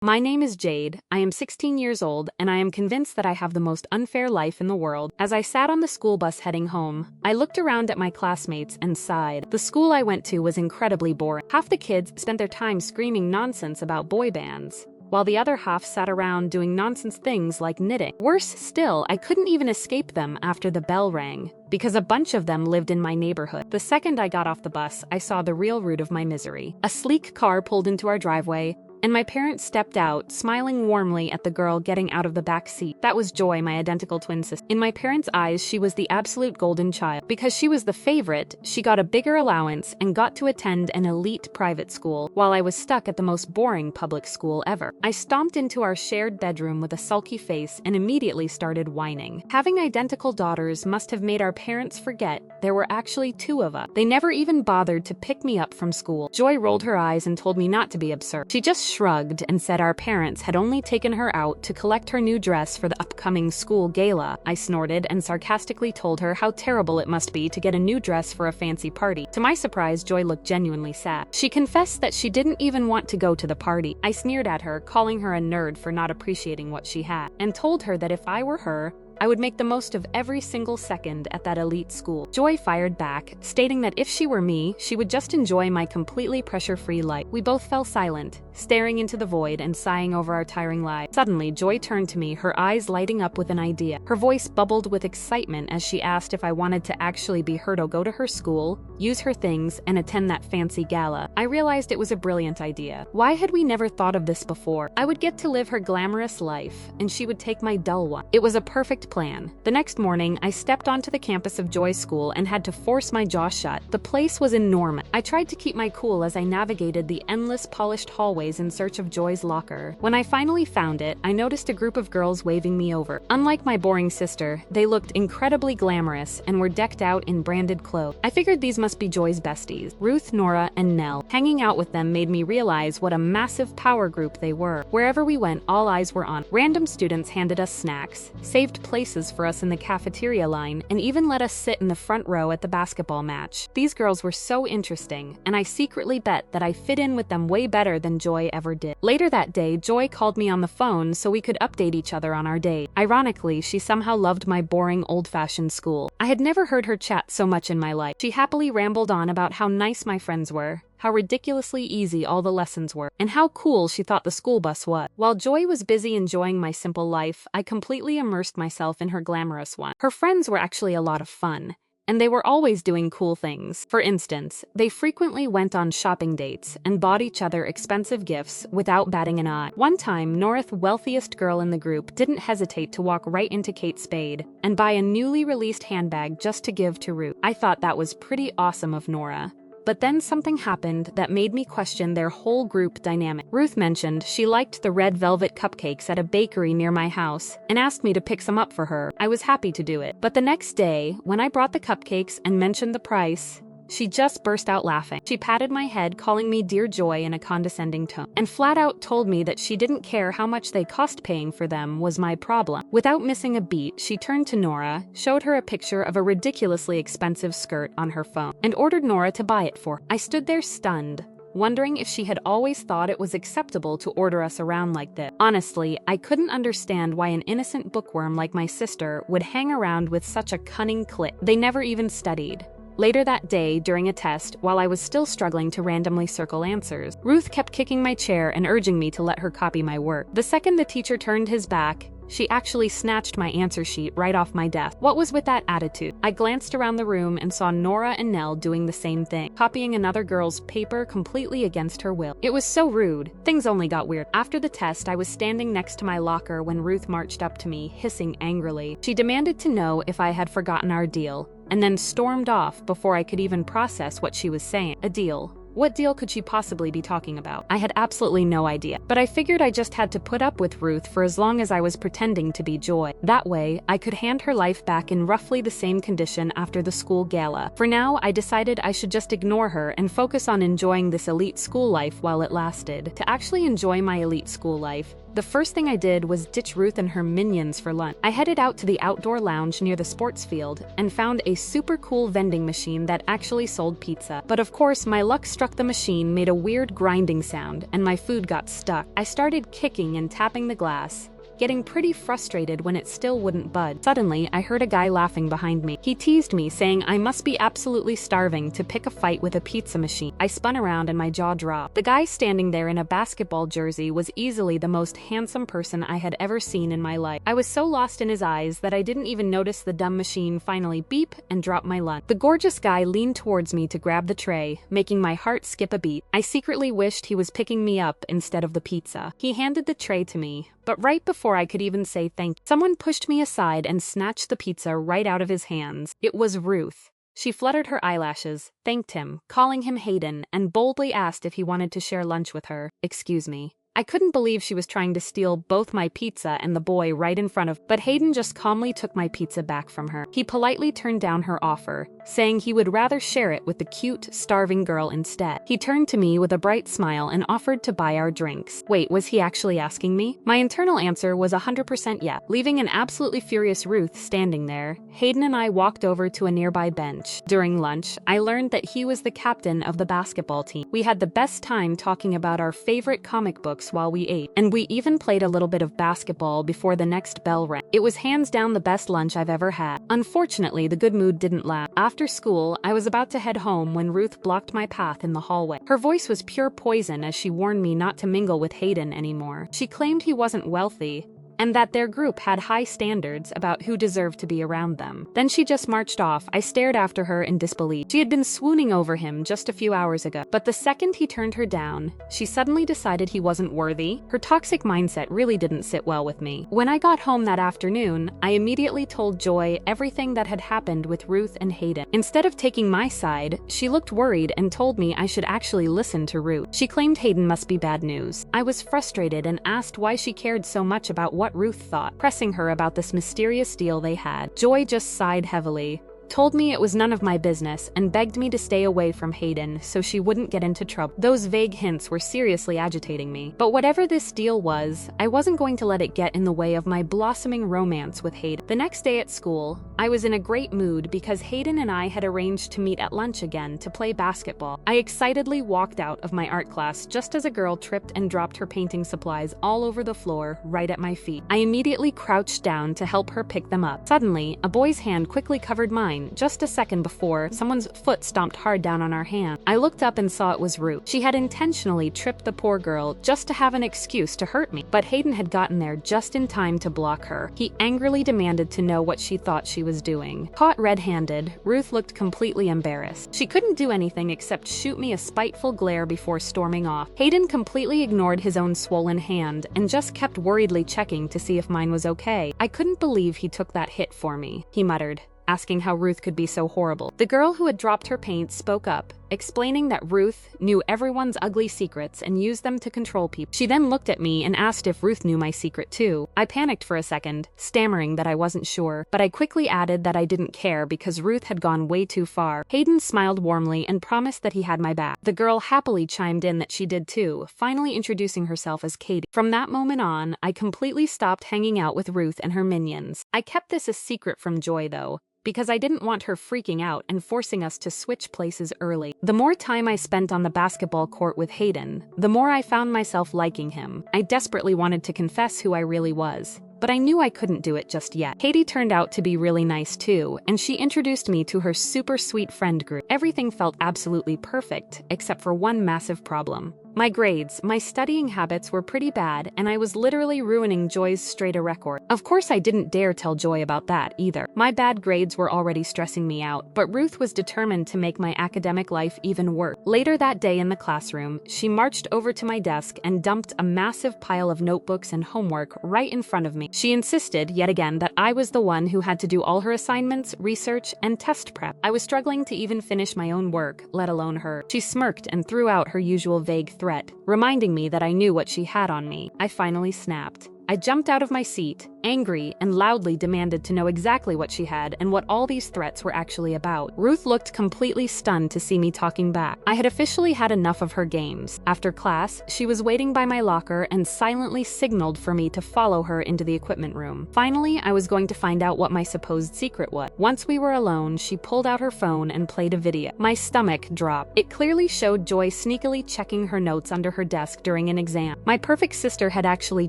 My name is Jade, I am 16 years old, and I am convinced that I have the most unfair life in the world. As I sat on the school bus heading home, I looked around at my classmates and sighed. The school I went to was incredibly boring. Half the kids spent their time screaming nonsense about boy bands, while the other half sat around doing nonsense things like knitting. Worse still, I couldn't even escape them after the bell rang, because a bunch of them lived in my neighborhood. The second I got off the bus, I saw the real root of my misery. A sleek car pulled into our driveway, and my parents stepped out, smiling warmly at the girl getting out of the back seat. That was Joy, my identical twin sister. In my parents' eyes, she was the absolute golden child. Because she was the favorite, she got a bigger allowance and got to attend an elite private school, while I was stuck at the most boring public school ever. I stomped into our shared bedroom with a sulky face and immediately started whining. Having identical daughters must have made our parents forget there were actually two of us. They never even bothered to pick me up from school. Joy rolled her eyes and told me not to be absurd. She just shrugged and said our parents had only taken her out to collect her new dress for the upcoming school gala. I snorted and sarcastically told her how terrible it must be to get a new dress for a fancy party. To my surprise, Joy looked genuinely sad. She confessed that she didn't even want to go to the party. I sneered at her, calling her a nerd for not appreciating what she had, and told her that if I were her, I would make the most of every single second at that elite school. Joy fired back, stating that if she were me, she would just enjoy my completely pressure-free life. We both fell silent, staring into the void and sighing over our tiring lives. Suddenly, Joy turned to me, her eyes lighting up with an idea. Her voice bubbled with excitement as she asked if I wanted to actually be her to go to her school, use her things, and attend that fancy gala. I realized it was a brilliant idea. Why had we never thought of this before? I would get to live her glamorous life, and she would take my dull one. It was a perfect plan. The next morning, I stepped onto the campus of Joy's school and had to force my jaw shut. The place was enormous. I tried to keep my cool as I navigated the endless polished hallways in search of Joy's locker. When I finally found it, I noticed a group of girls waving me over. Unlike my boring sister, they looked incredibly glamorous and were decked out in branded clothes. I figured these must be Joy's besties, Ruth, Nora, and Nell. Hanging out with them made me realize what a massive power group they were. Wherever we went, all eyes were on. Random students handed us snacks, saved places for us in the cafeteria line, and even let us sit in the front row at the basketball match. These girls were so interesting, and I secretly bet that I fit in with them way better than Joy ever did. Later that day, Joy called me on the phone so we could update each other on our date. Ironically, she somehow loved my boring, old-fashioned school. I had never heard her chat so much in my life. She happily rambled on about how nice my friends were, how ridiculously easy all the lessons were, and how cool she thought the school bus was. While Joy was busy enjoying my simple life, I completely immersed myself in her glamorous one. Her friends were actually a lot of fun, and they were always doing cool things. For instance, they frequently went on shopping dates and bought each other expensive gifts without batting an eye. One time, Nora, the wealthiest girl in the group, didn't hesitate to walk right into Kate Spade and buy a newly released handbag just to give to Ruth. I thought that was pretty awesome of Nora. But then something happened that made me question their whole group dynamic. Ruth mentioned she liked the red velvet cupcakes at a bakery near my house and asked me to pick some up for her. I was happy to do it. But the next day, when I brought the cupcakes and mentioned the price, she just burst out laughing. She patted my head, calling me Dear Joy in a condescending tone, and flat out told me that she didn't care how much they cost. Paying for them was my problem. Without missing a beat, she turned to Nora, showed her a picture of a ridiculously expensive skirt on her phone, and ordered Nora to buy it for her. I stood there stunned, wondering if she had always thought it was acceptable to order us around like this. Honestly, I couldn't understand why an innocent bookworm like my sister would hang around with such a cunning clique. They never even studied. Later that day, during a test, while I was still struggling to randomly circle answers, Ruth kept kicking my chair and urging me to let her copy my work. The second the teacher turned his back, she actually snatched my answer sheet right off my desk. What was with that attitude? I glanced around the room and saw Nora and Nell doing the same thing, copying another girl's paper completely against her will. It was so rude. Things only got weird. After the test, I was standing next to my locker when Ruth marched up to me, hissing angrily. She demanded to know if I had forgotten our deal, and then stormed off before I could even process what she was saying. A deal? What deal could she possibly be talking about? I had absolutely no idea, but I figured I just had to put up with Ruth for as long as I was pretending to be Joy. That way, I could hand her life back in roughly the same condition after the school gala. For now, I decided I should just ignore her and focus on enjoying this elite school life while it lasted. To actually enjoy my elite school life, The first thing I did was ditch Ruth and her minions for lunch. I headed out to the outdoor lounge near the sports field and found a super cool vending machine that actually sold pizza. But of course, my luck struck. The machine made a weird grinding sound and my food got stuck. I started kicking and tapping the glass, getting pretty frustrated when it still wouldn't budge. Suddenly, I heard a guy laughing behind me. He teased me, saying I must be absolutely starving to pick a fight with a pizza machine. I spun around and my jaw dropped. The guy standing there in a basketball jersey was easily the most handsome person I had ever seen in my life. I was so lost in his eyes that I didn't even notice the dumb machine finally beep and drop my lunch. The gorgeous guy leaned towards me to grab the tray, making my heart skip a beat. I secretly wished he was picking me up instead of the pizza. He handed the tray to me, but right before I could even say thank you, someone pushed me aside and snatched the pizza right out of his hands. It was Ruth. She fluttered her eyelashes, thanked him, calling him Hayden, and boldly asked if he wanted to share lunch with her. Excuse me. I couldn't believe she was trying to steal both my pizza and the boy right in front of, but Hayden just calmly took my pizza back from her. He politely turned down her offer, saying he would rather share it with the cute, starving girl instead. He turned to me with a bright smile and offered to buy our drinks. Wait, was he actually asking me? My internal answer was 100% yes. Leaving an absolutely furious Ruth standing there, Hayden and I walked over to a nearby bench. During lunch, I learned that he was the captain of the basketball team. We had the best time talking about our favorite comic books while we ate, and we even played a little bit of basketball before the next bell rang. It was hands down the best lunch I've ever had. Unfortunately, the good mood didn't last. After school, I was about to head home when Ruth blocked my path in the hallway. Her voice was pure poison as she warned me not to mingle with Hayden anymore. She claimed he wasn't wealthy, and that their group had high standards about who deserved to be around them. Then she just marched off. I stared after her in disbelief. She had been swooning over him just a few hours ago, but the second he turned her down, she suddenly decided he wasn't worthy. Her toxic mindset really didn't sit well with me. When I got home that afternoon, I immediately told Joy everything that had happened with Ruth and Hayden. Instead of taking my side, she looked worried and told me I should actually listen to Ruth. She claimed Hayden must be bad news. I was frustrated and asked why she cared so much about what Ruth thought, pressing her about this mysterious deal they had. Joy just sighed heavily, told me it was none of my business, and begged me to stay away from Hayden so she wouldn't get into trouble. Those vague hints were seriously agitating me. But whatever this deal was, I wasn't going to let it get in the way of my blossoming romance with Hayden. The next day at school, I was in a great mood because Hayden and I had arranged to meet at lunch again to play basketball. I excitedly walked out of my art class just as a girl tripped and dropped her painting supplies all over the floor right at my feet. I immediately crouched down to help her pick them up. Suddenly, a boy's hand quickly covered mine. Just a second before, someone's foot stomped hard down on our hand. I looked up and saw it was Ruth. She had intentionally tripped the poor girl just to have an excuse to hurt me, but Hayden had gotten there just in time to block her. He angrily demanded to know what she thought she was doing. Caught red-handed, Ruth looked completely embarrassed. She couldn't do anything except shoot me a spiteful glare before storming off. Hayden completely ignored his own swollen hand and just kept worriedly checking to see if mine was okay. I couldn't believe he took that hit for me, he muttered, asking how Ruth could be so horrible. The girl who had dropped her paint spoke up, explaining that Ruth knew everyone's ugly secrets and used them to control people. She then looked at me and asked if Ruth knew my secret too. I panicked for a second, stammering that I wasn't sure, but I quickly added that I didn't care because Ruth had gone way too far. Hayden smiled warmly and promised that he had my back. The girl happily chimed in that she did too, finally introducing herself as Katie. From that moment on, I completely stopped hanging out with Ruth and her minions. I kept this a secret from Joy though, because I didn't want her freaking out and forcing us to switch places early. The more time I spent on the basketball court with Hayden, the more I found myself liking him. I desperately wanted to confess who I really was, but I knew I couldn't do it just yet. Katie turned out to be really nice too, and she introduced me to her super sweet friend group. Everything felt absolutely perfect, except for one massive problem. My grades, my studying habits were pretty bad, and I was literally ruining Joy's straight A record. Of course, I didn't dare tell Joy about that either. My bad grades were already stressing me out, but Ruth was determined to make my academic life even worse. Later that day in the classroom, she marched over to my desk and dumped a massive pile of notebooks and homework right in front of me. She insisted, yet again, that I was the one who had to do all her assignments, research, and test prep. I was struggling to even finish my own work, let alone her. She smirked and threw out her usual vague threat, reminding me that I knew what she had on me. I finally snapped. I jumped out of my seat, angry, and loudly demanded to know exactly what she had and what all these threats were actually about. Ruth looked completely stunned to see me talking back. I had officially had enough of her games. After class, she was waiting by my locker and silently signaled for me to follow her into the equipment room. Finally, I was going to find out what my supposed secret was. Once we were alone, she pulled out her phone and played a video. My stomach dropped. It clearly showed Joy sneakily checking her notes under her desk during an exam. My perfect sister had actually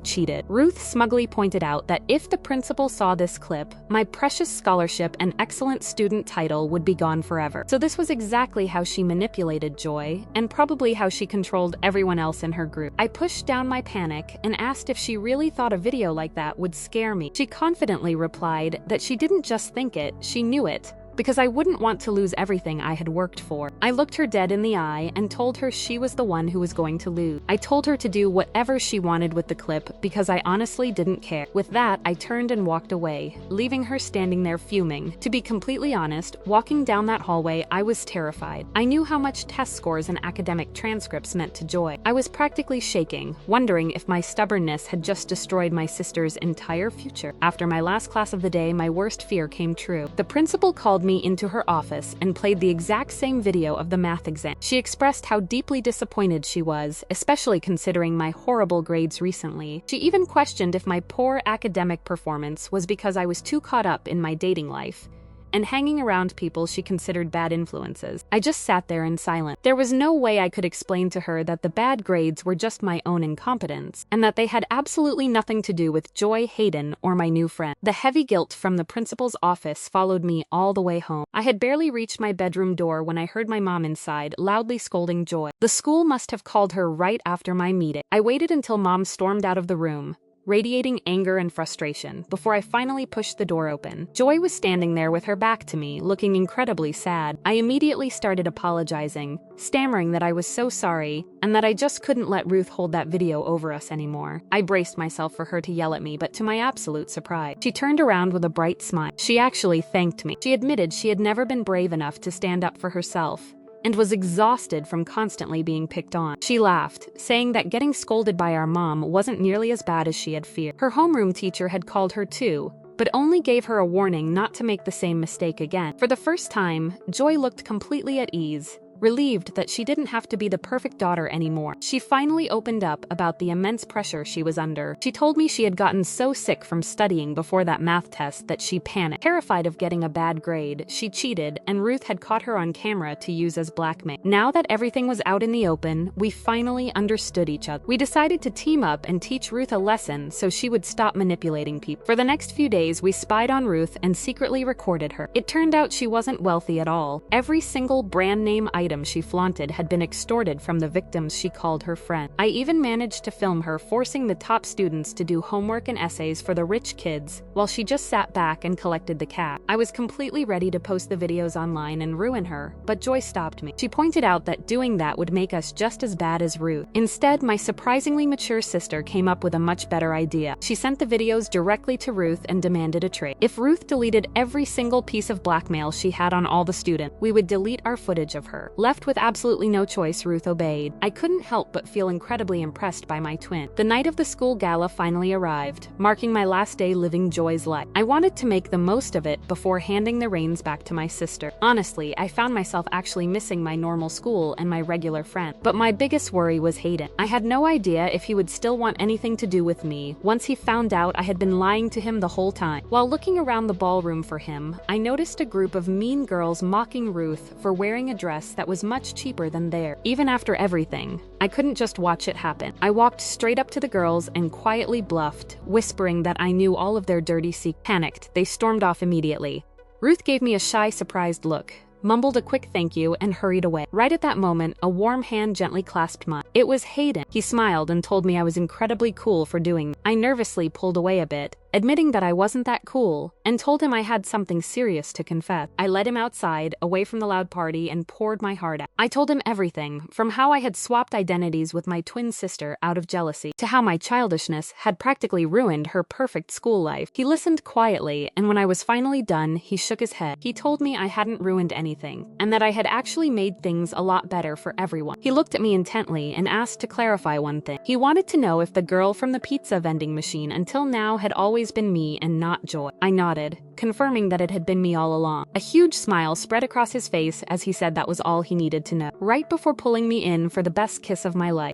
cheated. Ruth smugly pointed out that if the principal saw this clip, my precious scholarship and excellent student title would be gone forever. So this was exactly how she manipulated Joy, and probably how she controlled everyone else in her group. I pushed down my panic and asked if she really thought a video like that would scare me. She confidently replied that she didn't just think it, she knew it, because I wouldn't want to lose everything I had worked for. I looked her dead in the eye and told her she was the one who was going to lose. I told her to do whatever she wanted with the clip because I honestly didn't care. With that, I turned and walked away, leaving her standing there fuming. To be completely honest, walking down that hallway, I was terrified. I knew how much test scores and academic transcripts meant to Joy. I was practically shaking, wondering if my stubbornness had just destroyed my sister's entire future. After my last class of the day, my worst fear came true. The principal called me into her office and played the exact same video of the math exam. She expressed how deeply disappointed she was, especially considering my horrible grades recently. She even questioned if my poor academic performance was because I was too caught up in my dating life and hanging around people she considered bad influences. I just sat there in silence. There was no way I could explain to her that the bad grades were just my own incompetence, and that they had absolutely nothing to do with Joy, Hayden, or my new friend. The heavy guilt from the principal's office followed me all the way home. I had barely reached my bedroom door when I heard my mom inside, loudly scolding Joy. The school must have called her right after my meeting. I waited until Mom stormed out of the room, radiating anger and frustration, before I finally pushed the door open. Joy was standing there with her back to me, looking incredibly sad. I immediately started apologizing, stammering that I was so sorry, and that I just couldn't let Ruth hold that video over us anymore. I braced myself for her to yell at me, but to my absolute surprise, she turned around with a bright smile. She actually thanked me. She admitted she had never been brave enough to stand up for herself, and was exhausted from constantly being picked on. She laughed, saying that getting scolded by our mom wasn't nearly as bad as she had feared. Her homeroom teacher had called her too, but only gave her a warning not to make the same mistake again. For the first time, Joy looked completely at ease, relieved that she didn't have to be the perfect daughter anymore. She finally opened up about the immense pressure she was under. She told me she had gotten so sick from studying before that math test that she panicked. Terrified of getting a bad grade, she cheated, and Ruth had caught her on camera to use as blackmail. Now that everything was out in the open, we finally understood each other. We decided to team up and teach Ruth a lesson so she would stop manipulating people. For the next few days, we spied on Ruth and secretly recorded her. It turned out she wasn't wealthy at all. Every single brand name item she flaunted had been extorted from the victims she called her friend. I even managed to film her forcing the top students to do homework and essays for the rich kids, while she just sat back and collected the cash. I was completely ready to post the videos online and ruin her, but Joy stopped me. She pointed out that doing that would make us just as bad as Ruth. Instead, my surprisingly mature sister came up with a much better idea. She sent the videos directly to Ruth and demanded a trade. If Ruth deleted every single piece of blackmail she had on all the students, we would delete our footage of her. Left with absolutely no choice, Ruth obeyed. I couldn't help but feel incredibly impressed by my twin. The night of the school gala finally arrived, marking my last day living Joy's life. I wanted to make the most of it before handing the reins back to my sister. Honestly, I found myself actually missing my normal school and my regular friend. But my biggest worry was Hayden. I had no idea if he would still want anything to do with me once he found out I had been lying to him the whole time. While looking around the ballroom for him, I noticed a group of mean girls mocking Ruth for wearing a dress that was much cheaper than theirs. Even after everything, I couldn't just watch it happen. I walked straight up to the girls and quietly bluffed, whispering that I knew all of their dirty secrets. Panicked, they stormed off immediately. Ruth gave me a shy, surprised look, mumbled a quick thank you, and hurried away. Right at that moment, a warm hand gently clasped mine. It was Hayden. He smiled and told me I was incredibly cool for doing that. I nervously pulled away a bit, admitting that I wasn't that cool, and told him I had something serious to confess. I led him outside, away from the loud party, and poured my heart out. I told him everything, from how I had swapped identities with my twin sister out of jealousy, to how my childishness had practically ruined her perfect school life. He listened quietly, and when I was finally done, he shook his head. He told me I hadn't ruined anything, and that I had actually made things a lot better for everyone. He looked at me intently and asked to clarify one thing. He wanted to know if the girl from the pizza vending machine until now had always been me and not Joy. I nodded, confirming that it had been me all along. A huge smile spread across his face as he said that was all he needed to know, right before pulling me in for the best kiss of my life.